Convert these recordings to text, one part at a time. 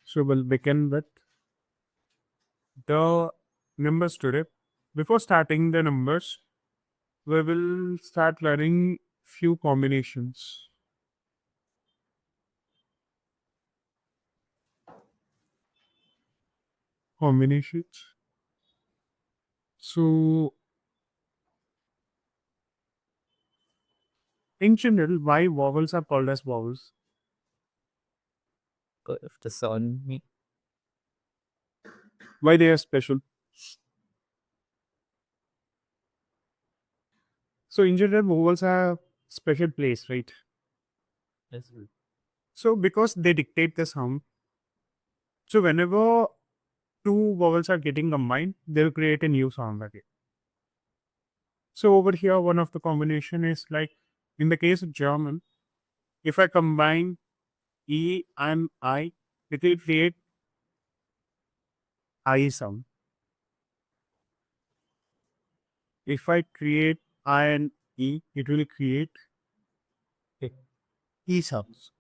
So we'll begin with the numbers today. Before starting the numbers, we will start learning few combinations. Combinations. So in general, why vowels are called as vowels? If the sound Why they are special? So in general, vowels are special place, right? is So because they dictate the sound. So whenever two vowels are getting combined, they'll create a new sound again. So over here, one of the combination is like in the case of German, if I combine E and I, it will create I sound. If I create I and E, it will create E sounds.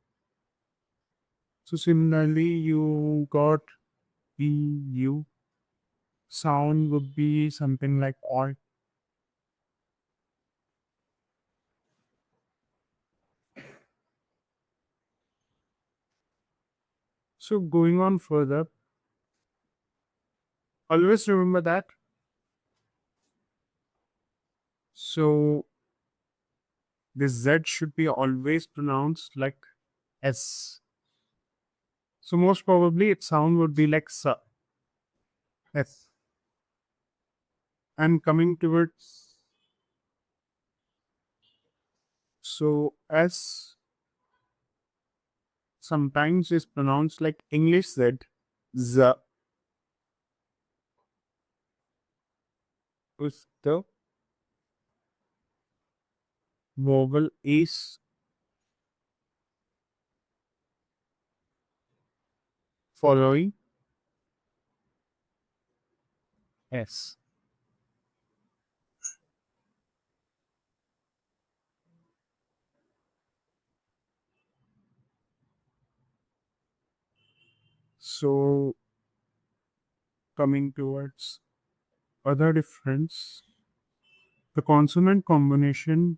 So similarly, you got E U sound would be something like or. So going on further, always remember that. So this Z should be always pronounced like S. So most probably its sound would be like S. S. And coming towards so S sometimes is pronounced like English Z. Z is the vowel is following S. So coming towards other difference, the consonant combination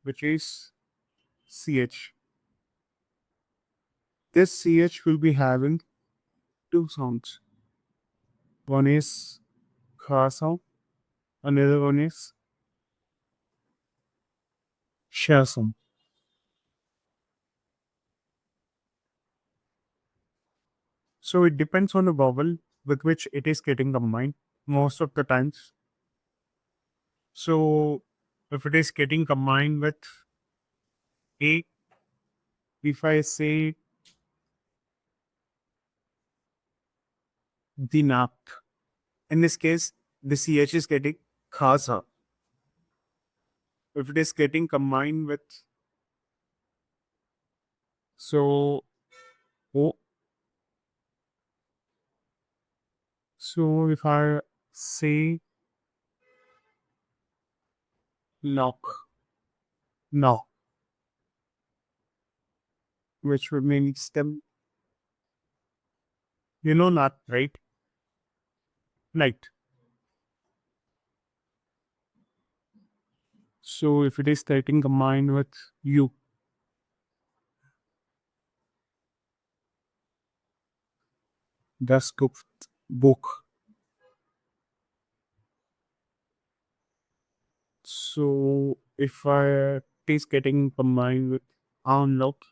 which is CH. This CH will be having two sounds. One is kha sound, another one is sha sound. So it depends on the vowel with which it is getting combined most of the times. So if it is getting combined with A, if I say dinak, in this case, the CH is getting khasa. If it is getting combined with so O, so if I say knock, no, which would mean stem, you know, not right, night. So if it is getting combined with U, das Guft book. So if I it is getting combined with unlock,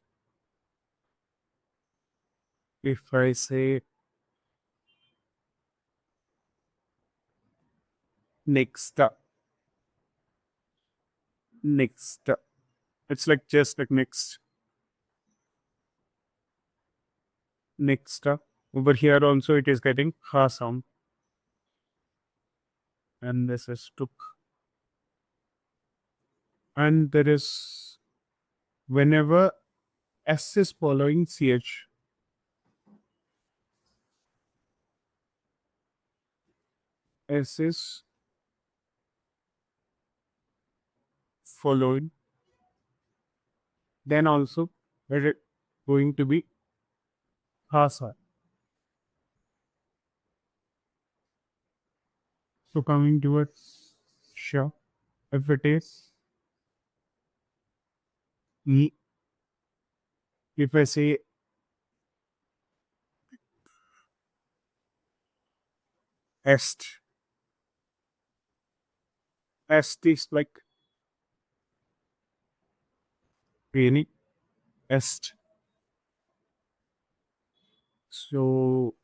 if I say next next, it's like just like next. Over here also it is getting ha sound, and this is took. And there is whenever S is following CH, S is following, then also it is going to be ha sound. So coming towards sure, if it is e, if I say est, est is like really est. So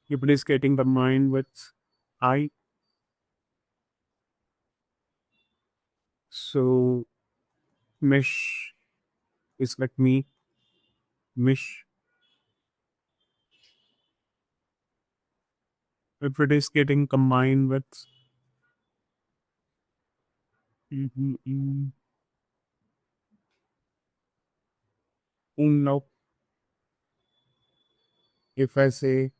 if it is getting the mind with I, so mesh is like me, mish. If it is getting combined with now, if I say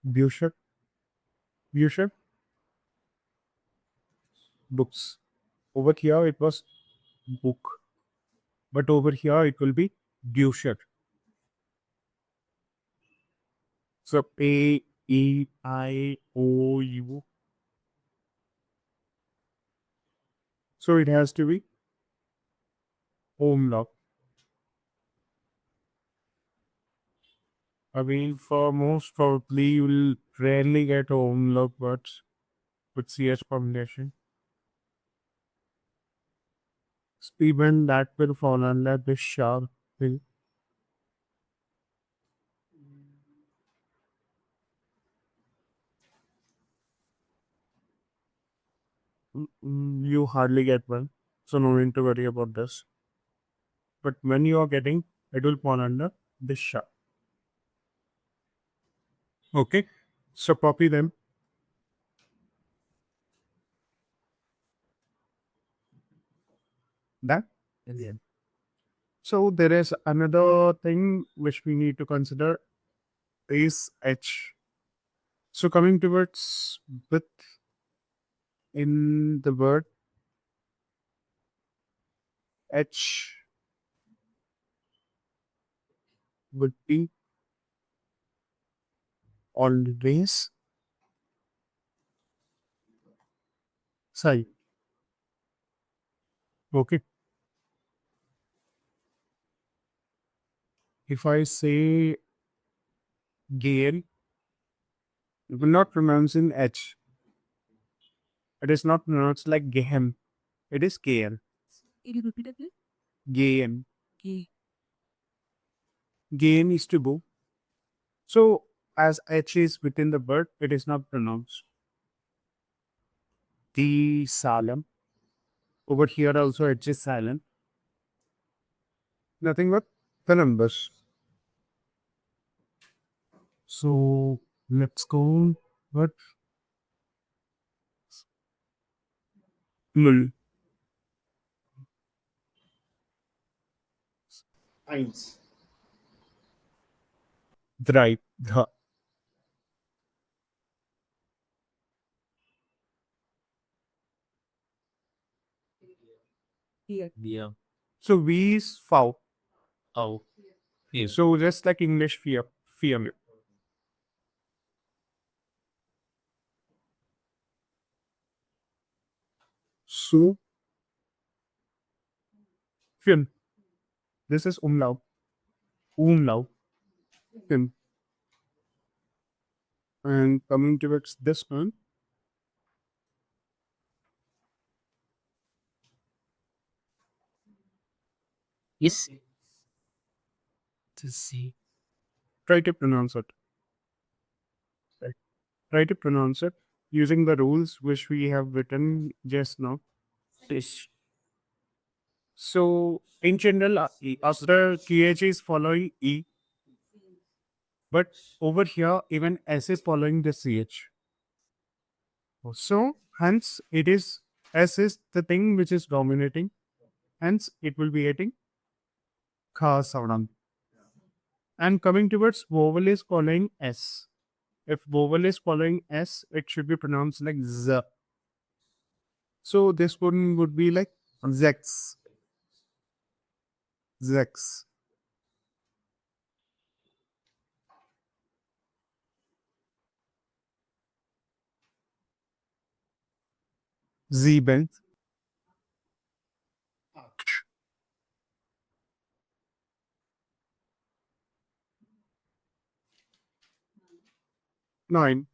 Bücher, Bücher, books. Over here it was book, but over here it will be Bücher. So A-E-I-O-U. So it has to be umlaut. I mean, for most probably you will rarely get umlaut words with CS combination. Even that will fall under this sharp will. You hardly get one, so no need to worry about this. But when you are getting, it will fall under this sharp. Okay, so copy them. That. And then So there is another thing which we need to consider is H. So coming towards with in the word H would be always psi. Okay. If I say Gale, it will not pronounce in H. It is not pronounced like Gehem. It is Gale. can you repeat again? Gain. K. Gain is to go. So as H is within the word, it is not pronounced. The Salem. Over here also H is silent. Nothing but the numbers. So let's go. What? Null. Eins. Drei. Dha. Here. Yeah. So V is V. Oh. Here. So just like English fear. Fear. So Fin. This is umlaut. Umlaut. Fin. And coming towards this one, Yes. To see. try to pronounce it. Right. Try to pronounce it using the rules which we have written just now. Fish. So in general, after KH is following E, but over here even S is following the CH. So hence it is S is the thing which is dominating. Hence it will be getting Kha sound. And coming towards vowel is following S. If vowel is following S, it should be pronounced like Z. So this one would be like Zex. Zex. 7, 9.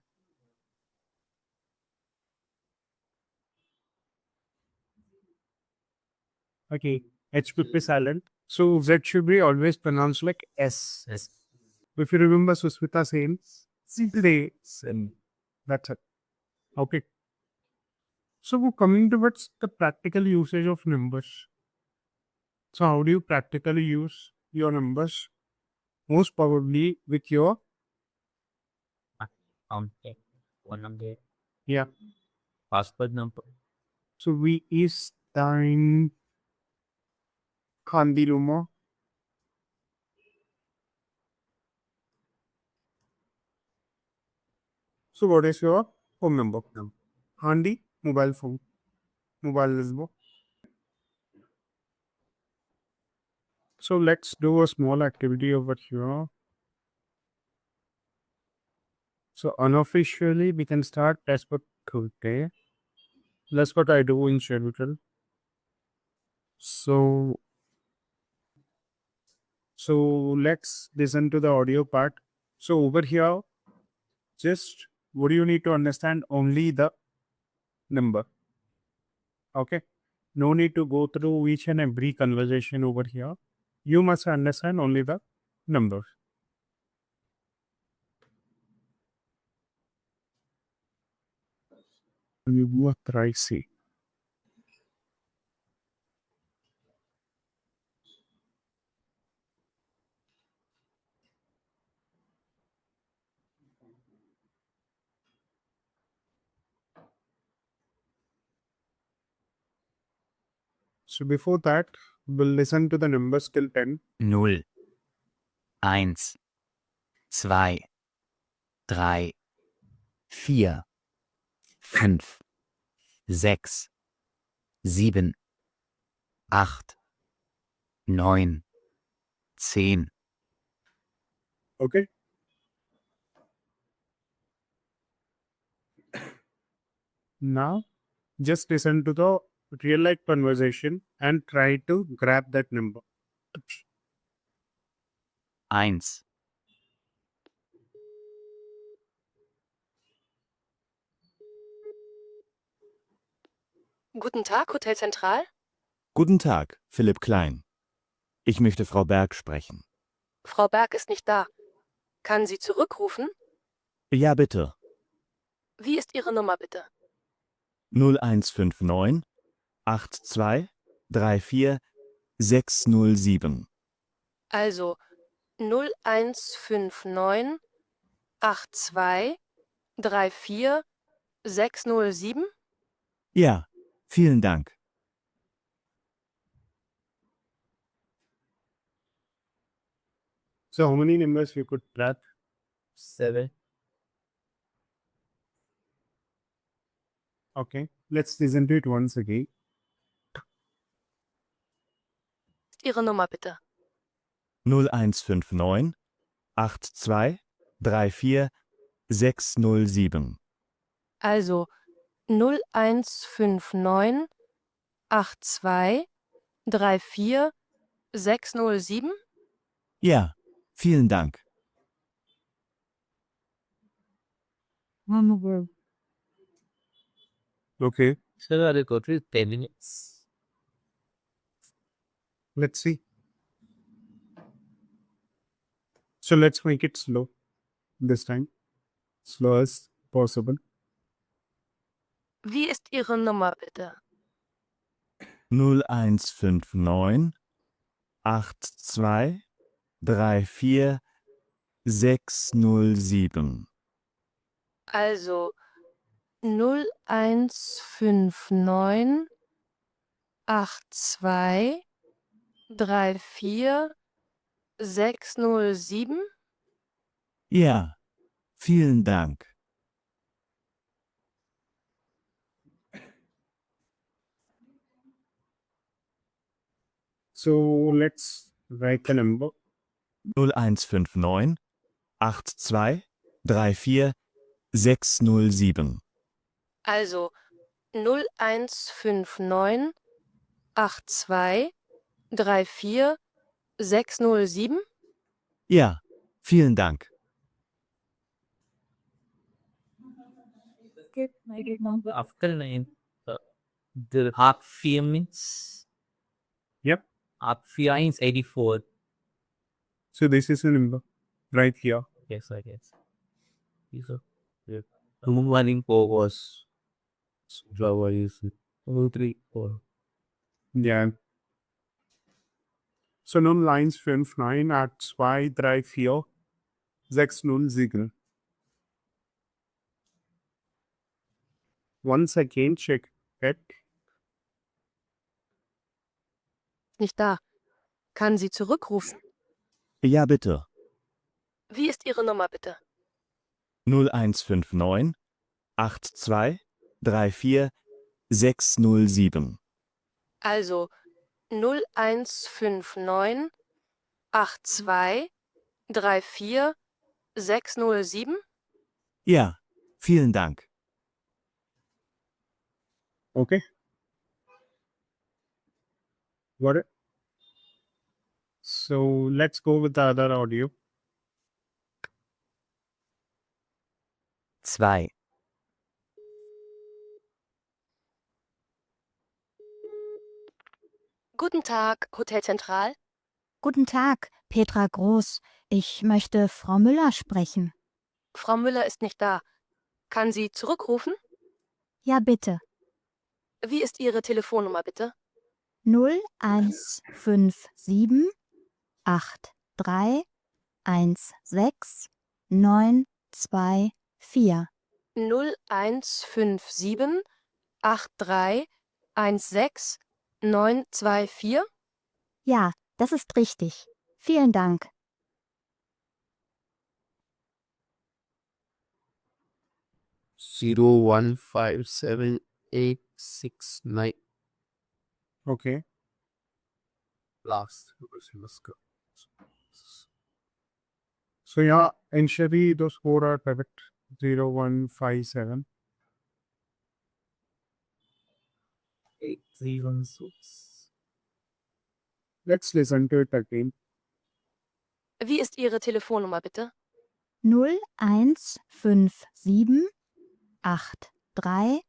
Okay, H will be silent. So Z should be always pronounced like S. S. If you remember Susmita saying, they, Sen. that's it. Okay. So we're coming towards the practical usage of numbers. So how do you practically use your numbers? Most probably with your, Okay. Phone number. yeah. Passport number. So we is time Khandi Luma. So what is your phone number? Handi, mobile phone. Mobile number. So let's do a small activity over here. So unofficially we can start as per Thursday. That's what I do in schedule. So let's listen to the audio part. So over here, just what do you need to understand? Only the number. Okay. No need to go through each and every conversation over here. You must understand only the numbers. What I see. So before that, we'll listen to the numbers till 10. 0, 1, 2, 3, 4, 5, 6, 7, 8, 9, 10. Okay. Now, just listen to the real life conversation and try to grab that number. 1, Guten Tag, Hotel Zentral. Guten Tag, Philipp Klein. Ich möchte Frau Berg sprechen. Frau Berg ist nicht da. Kann sie zurückrufen? Ja, bitte. Wie ist Ihre Nummer bitte? 0159 82 34 607. Also 0159 82 34 607? Ja, vielen Dank. So how many numbers you could grab? 7. Okay. Let's listen to it once again. Ist Ihre Nummer bitte? 0159 82 34 607. Also 0159 82 34 607? Ja, vielen Dank. Okay. Sir, I got it 10 minutes. Let's see. So let's make it slow this time. Slow as possible. Wie ist Ihre Nummer bitte? 0159 82 34 607. Also 0159 82 34 607? Ja, vielen Dank. So let's write the number. 0159 82 34 607. Also 0159 82 34 607? Ja, vielen Dank. After 9, the half fear means Yep. half fear is 84. So this is a number right here. Yes, I guess. These are the running was Java is 3, 4. Yeah. So nun lines 5, 9 at 2, 3, 4, 6, 0, 7. Once again check it. Nicht da. Kann sie zurückrufen? Ja, bitte. Wie ist Ihre Nummer bitte? 0159 82 34 607. Also 0159 82 34 607? Ja, vielen Dank. Okay. Got it? So let's go with the other audio. 2, Guten Tag, Hotel Zentral. Guten Tag, Petra Groß. Ich möchte Frau Müller sprechen. Frau Müller ist nicht da. Kann sie zurückrufen? Ja, bitte. Wie ist Ihre Telefonnummer bitte? 0157 83 16 924. 0157 83 16 924? Ja, das ist richtig. Vielen Dank. Zero 1 5 7 8 6 9 Okay. last. So yeah, initially those four are perfect. 0, 1, 5, 7. 8 3 1 6. Let's listen to it again. Wie ist Ihre Telefonnummer bitte? 0157 83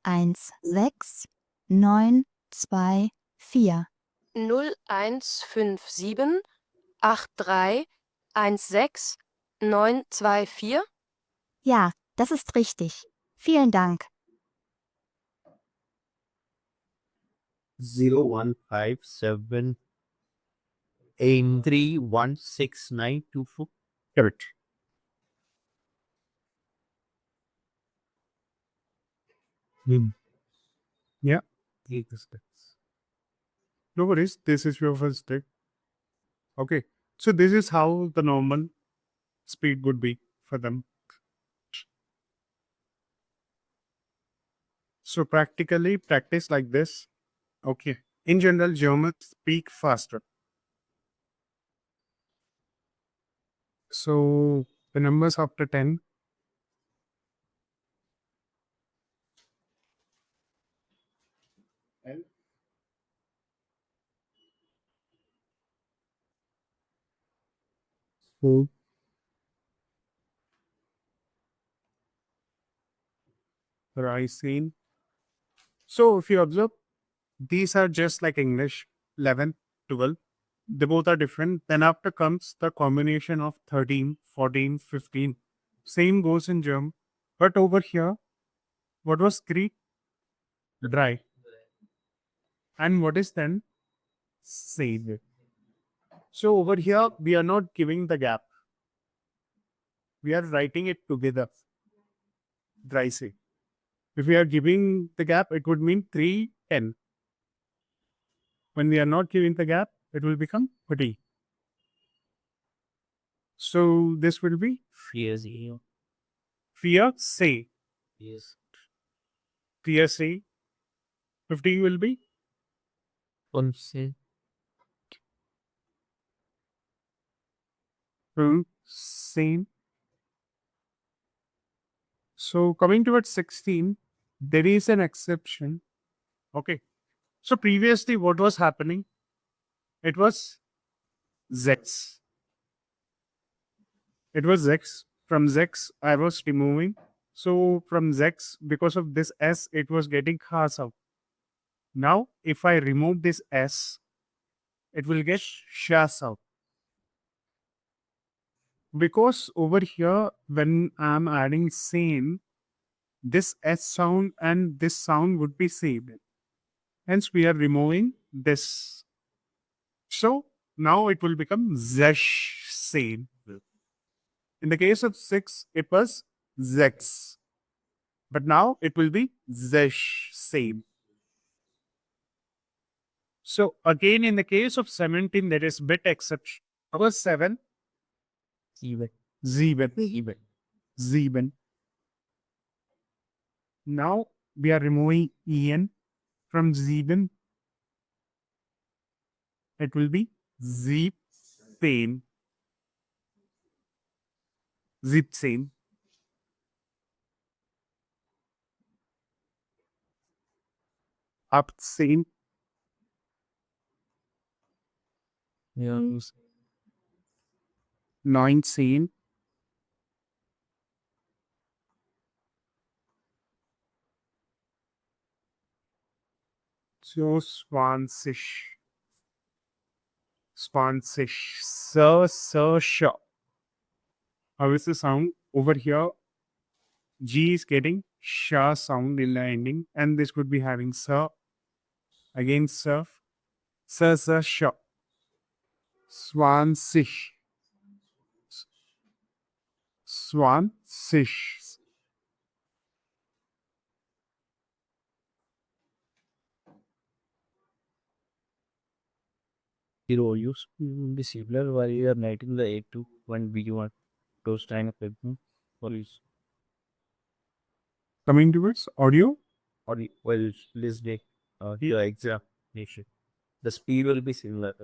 16 924. 0157 83 16 924? Ja, das ist richtig. Vielen Dank. 0 1 5 7 8 3 1 6 9 2 4. Correct. Yeah. No worries. This is your first take. Okay. So this is how the normal speed would be for them. So practically practice like this. Okay. In general, Germans speak faster. So the numbers after 10. So Ricine. So if you observe, these are just like English 11, 12. They both are different. Then after comes the combination of 13, 14, 15. Same goes in German. But over here, what was Greek? Dry. And what is then? Sage. So over here, we are not giving the gap. We are writing it together. Dry say. If we are giving the gap, it would mean 3, 10. When we are not giving the gap, it will become 30. So this will be Fear 0. fear say. Yes. Fear say. 15 will be 15. same. So coming towards 16, there is an exception. Okay. So previously, what was happening? It was Zex. It was Zex. From Zex, I was removing. So from Zex, because of this S, it was getting khas out. Now, if I remove this S, it will get shas out. Because over here, when I'm adding same, this S sound and this sound would be same. Hence, we are removing this. So now it will become zesh same. In the case of 6, it was zex. But now it will be zesh same. So again, in the case of 17, there is bit exception. Because 7, Even. Zeben. Zeben. Now we are removing en from Zeben. It will be zip same. Zip same. Up same. Yeah. 9 same. So Swansish. Swansish. Sir, sure. How is the sound? Over here, G is getting sha sound in the ending, and this would be having sir. Again, surf. Sir, sure. Swansish. Swansish. The role use will be similar while you are writing the A2 when B1 those kind of thing. Or is Coming towards audio. or well listening your examination. The speed will be similar.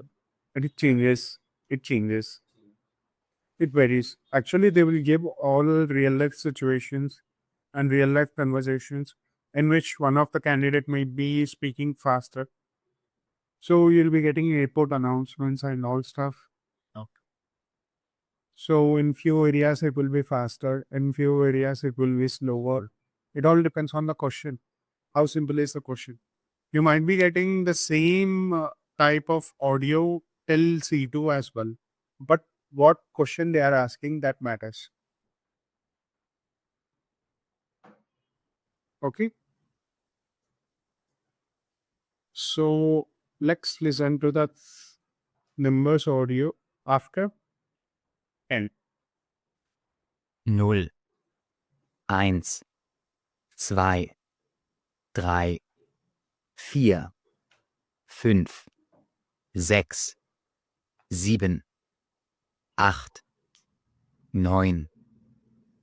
And it changes. It changes. It varies. Actually, they will give all real life situations and real life conversations in which one of the candidate may be speaking faster. So you'll be getting airport announcements and all stuff. Okay. So in few areas it will be faster, in few areas it will be slower. It all depends on the question. How simple is the question? You might be getting the same type of audio till C2 as well. But what question they are asking, that matters. Okay. So let's listen to the numbers audio after 10. 0, 1, 2, 3, 4, 5, 6, 7, 8, 9,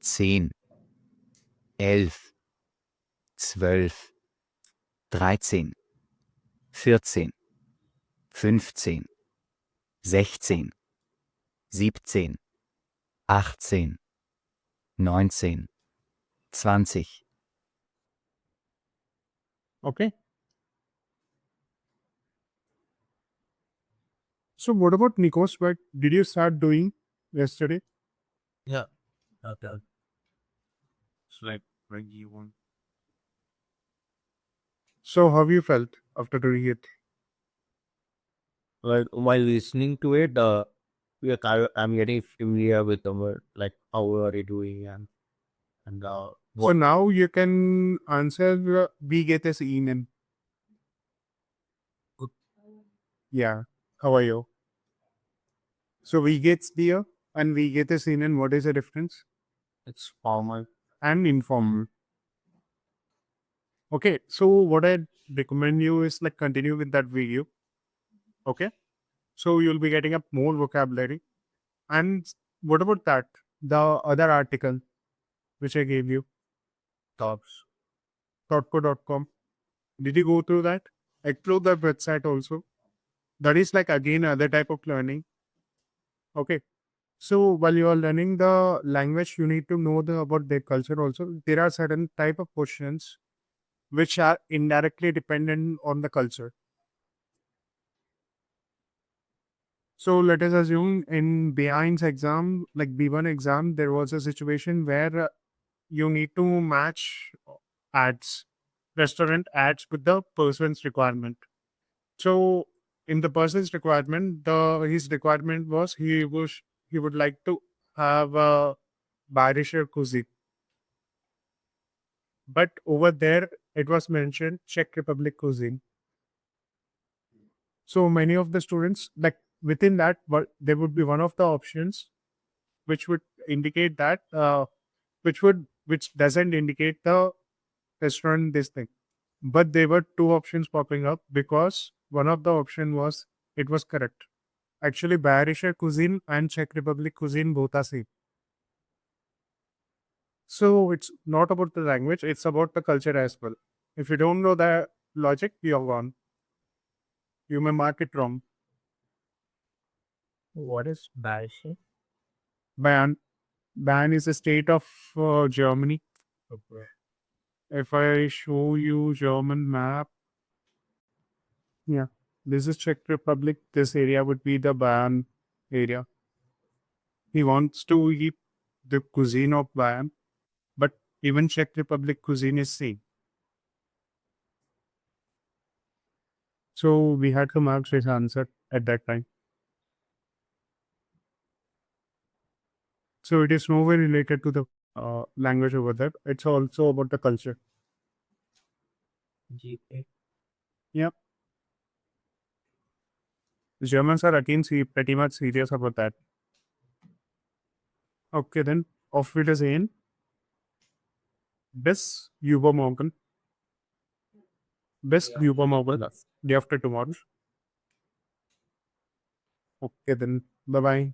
10, 11, 12, 13, 14, 15, 16, 17, 18, 19, 20. Okay. So what about Nikos? What did you start doing yesterday? Yeah. Okay. It's like when you want. So how you felt after doing it? Like while listening to it, I'm getting familiar with the word, like how are you doing and So what now you can answer we get a in. Good. Yeah. How are you? So we gets there and we get a in. What is the difference? it's formal. And informal. Okay. So what I recommend you is like continue with that video. Okay. So you'll be getting up more vocabulary. And what about that? The other article which I gave you, Talks. thoughtco.com. Did you go through that? Explore the website also. That is like again other type of learning. Okay. So while you are learning the language, you need to know about their culture also. There are certain type of questions which are indirectly dependent on the culture. So let us assume in Behin's exam, like B1 exam, there was a situation where you need to match ads, restaurant ads with the person's requirement. So in the person's requirement, his requirement was he would like to have a Bayerischer cuisine. But over there, it was mentioned Czech Republic cuisine. So many of the students, like within that, but there would be one of the options which would indicate that, which doesn't indicate the restaurant this thing. But there were two options popping up because one of the option was it was correct. Actually, Bayerischer cuisine and Czech Republic cuisine both are same. So it's not about the language; it's about the culture as well. If you don't know the logic, you're gone. You may mark it wrong. What is Bayerische? Bayern, Bayern is a state of Germany. Okay. If I show you German map, yeah, this is Czech Republic. This area would be the Bayern area. He wants to eat the cuisine of Bayern, but even Czech Republic cuisine is same. So we had to mark his answer at that time. So it is nowhere related to the language over there. It's also about the culture. GA. Yep. The Germans are again pretty much serious about that. Okay, then auf Wiedersehen. Bis übermorgen. Bis übermorgen. Day after tomorrow. Okay, then bye bye.